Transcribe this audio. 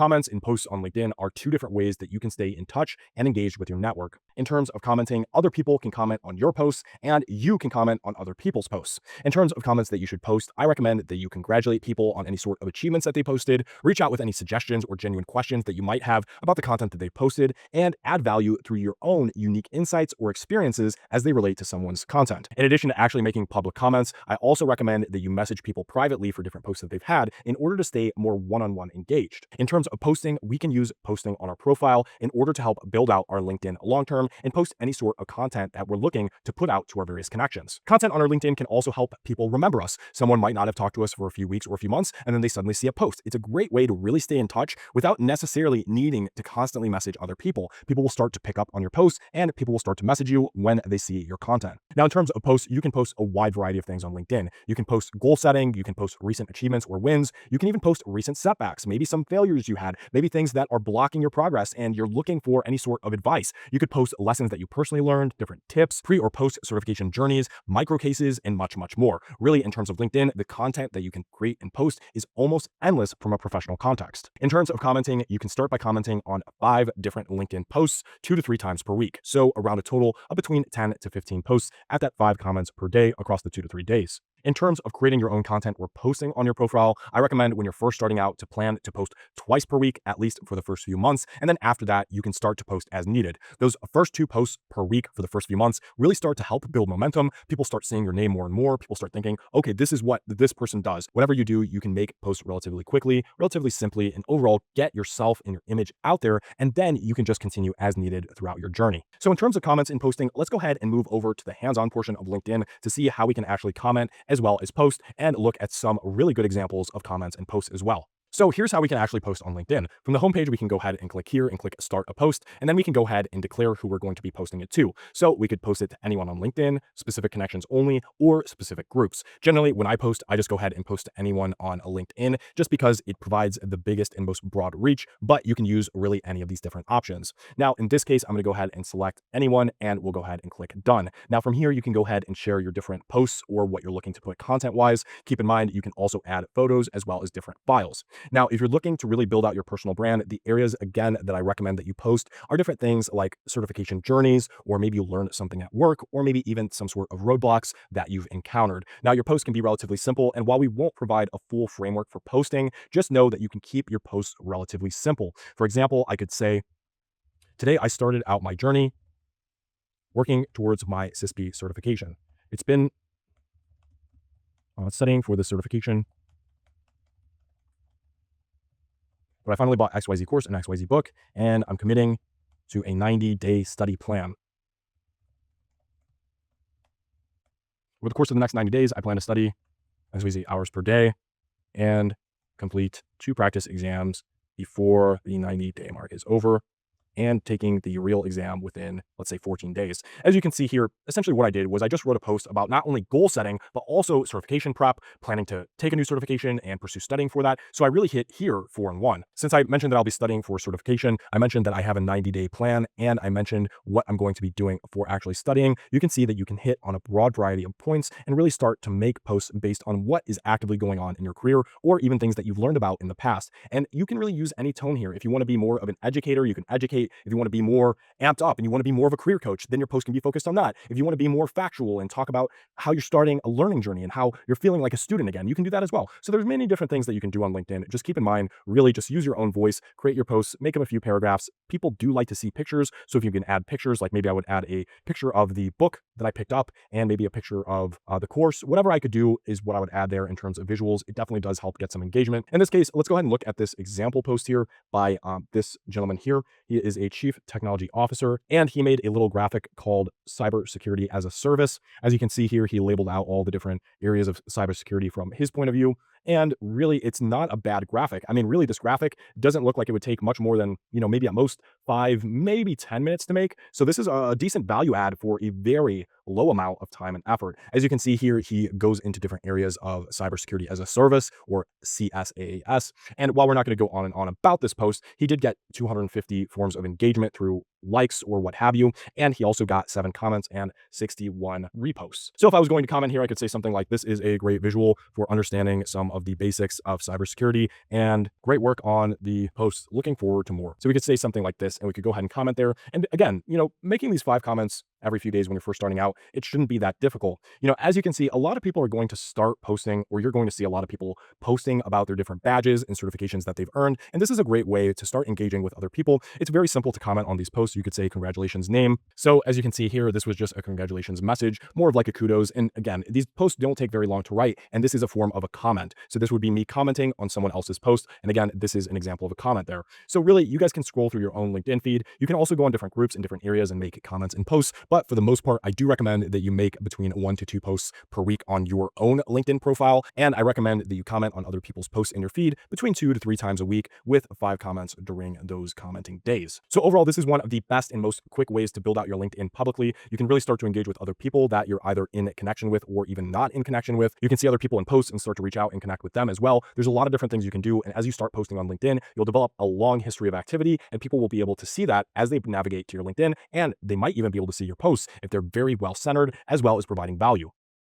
Comments in posts on LinkedIn are two different ways that you can stay in touch and engaged with your network. In terms of commenting, other people can comment on your posts and you can comment on other people's posts. In terms of comments that you should post, I recommend that you congratulate people on any sort of achievements that they posted, reach out with any suggestions or genuine questions that you might have about the content that they posted, and add value through your own unique insights or experiences as they relate to someone's content. In addition to actually making public comments, I also recommend that you message people privately for different posts that they've had in order to stay more one-on-one engaged. In terms of posting, we can use posting on our profile in order to help build out our LinkedIn long-term and post any sort of content that we're looking to put out to our various connections. Content on our LinkedIn can also help people remember us. Someone might not have talked to us for a few weeks or a few months, and then they suddenly see a post. It's a great way to really stay in touch without necessarily needing to constantly message other people. People will start to pick up on your posts and people will start to message you when they see your content. Now, in terms of posts, you can post a wide variety of things on LinkedIn. You can post goal setting, you can post recent achievements or wins, you can even post recent setbacks, maybe some failures you had, maybe things that are blocking your progress and you're looking for any sort of advice. You could post lessons that you personally learned, different tips, pre or post certification journeys, micro cases, and much, much more. Really, in terms of LinkedIn, the content that you can create and post is almost endless from a professional context. In terms of commenting, you can start by commenting on 5 different LinkedIn posts 2 to 3 times per week. So around a total of between 10 to 15 posts at that 5 comments per day across the 2 to 3 days. In terms of creating your own content or posting on your profile, I recommend when you're first starting out to plan to post twice per week, at least for the first few months. And then after that, you can start to post as needed. Those first 2 posts per week for the first few months really start to help build momentum. People start seeing your name more and more. People start thinking, okay, this is what this person does. Whatever you do, you can make posts relatively quickly, relatively simply, and overall get yourself and your image out there. And then you can just continue as needed throughout your journey. So in terms of comments and posting, let's go ahead and move over to the hands-on portion of LinkedIn to see how we can actually comment as well as post and look at some really good examples of comments and posts as well. So here's how we can actually post on LinkedIn. From the homepage, we can go ahead and click here and click start a post, and then we can go ahead and declare who we're going to be posting it to. So we could post it to anyone on LinkedIn, specific connections only, or specific groups. Generally, when I post, I just go ahead and post to anyone on LinkedIn just because it provides the biggest and most broad reach, but you can use really any of these different options. Now, in this case, I'm going to go ahead and select anyone, and we'll go ahead and click done. Now, from here, you can go ahead and share your different posts or what you're looking to put content-wise. Keep in mind, you can also add photos as well as different files. Now, if you're looking to really build out your personal brand, the areas, again, that I recommend that you post are different things like certification journeys, or maybe you learned something at work, or maybe even some sort of roadblocks that you've encountered. Now, your post can be relatively simple, and while we won't provide a full framework for posting, just know that you can keep your posts relatively simple. For example, I could say, today I started out my journey working towards my CISP certification. It's been studying for this certification, but I finally bought XYZ course and XYZ book, and I'm committing to a 90-day study plan. Over the course of the next 90 days, I plan to study XYZ hours per day and complete 2 practice exams before the 90-day mark is over, and taking the real exam within, let's say, 14 days. As you can see here, essentially what I did was I just wrote a post about not only goal setting, but also certification prep, planning to take a new certification and pursue studying for that. So I really hit here 4 in 1. Since I mentioned that I'll be studying for certification, I mentioned that I have a 90-day plan, and I mentioned what I'm going to be doing for actually studying. You can see that you can hit on a broad variety of points and really start to make posts based on what is actively going on in your career, or even things that you've learned about in the past. And you can really use any tone here. If you want to be more of an educator, you can educate. If you want to be more amped up and you want to be more of a career coach, then your post can be focused on that. If you want to be more factual and talk about how you're starting a learning journey and how you're feeling like a student again, you can do that as well. So there's many different things that you can do on LinkedIn. Just keep in mind, really just use your own voice, create your posts, make them a few paragraphs. People do like to see pictures. So if you can add pictures, like maybe I would add a picture of the book that I picked up and maybe a picture of the course, whatever I could do is what I would add there in terms of visuals. It definitely does help get some engagement. In this case, let's go ahead and look at this example post here by this gentleman here. He is a chief technology officer, and he made a little graphic called Cybersecurity as a Service. As you can see here, he labeled out all the different areas of cybersecurity from his point of view. And really, it's not a bad graphic. I mean, really, this graphic doesn't look like it would take much more than, maybe at most 5, maybe 10 minutes to make. So this is a decent value add for a very low amount of time and effort. As you can see here, he goes into different areas of cybersecurity as a service, or CSAAS. And while we're not going to go on and on about this post, he did get 250 forms of engagement through likes or what have you. And he also got 7 comments and 61 reposts. So if I was going to comment here, I could say something like, this is a great visual for understanding some of the basics of cybersecurity, and great work on the post. Looking forward to more. So we could say something like this, and we could go ahead and comment there. And again, making these 5 comments every few days when you're first starting out, it shouldn't be that difficult. As you can see, a lot of people are going to start posting, or you're going to see a lot of people posting about their different badges and certifications that they've earned. And this is a great way to start engaging with other people. It's very simple to comment on these posts. You could say congratulations name. So as you can see here, this was just a congratulations message, more of like a kudos. And again, these posts don't take very long to write, and this is a form of a comment. So this would be me commenting on someone else's post. And again, this is an example of a comment there. So really, you guys can scroll through your own LinkedIn feed. You can also go on different groups in different areas and make comments and posts. But for the most part, I do recommend that you make between 1 to 2 posts per week on your own LinkedIn profile. And I recommend that you comment on other people's posts in your feed between 2 to 3 times a week, with 5 comments during those commenting days. So overall, this is one of the best and most quick ways to build out your LinkedIn publicly. You can really start to engage with other people that you're either in connection with or even not in connection with. You can see other people in posts and start to reach out and connect with them as well. There's a lot of different things you can do. And as you start posting on LinkedIn, you'll develop a long history of activity, and people will be able to see that as they navigate to your LinkedIn. And they might even be able to see your posts if they're very well centered, as well as providing value.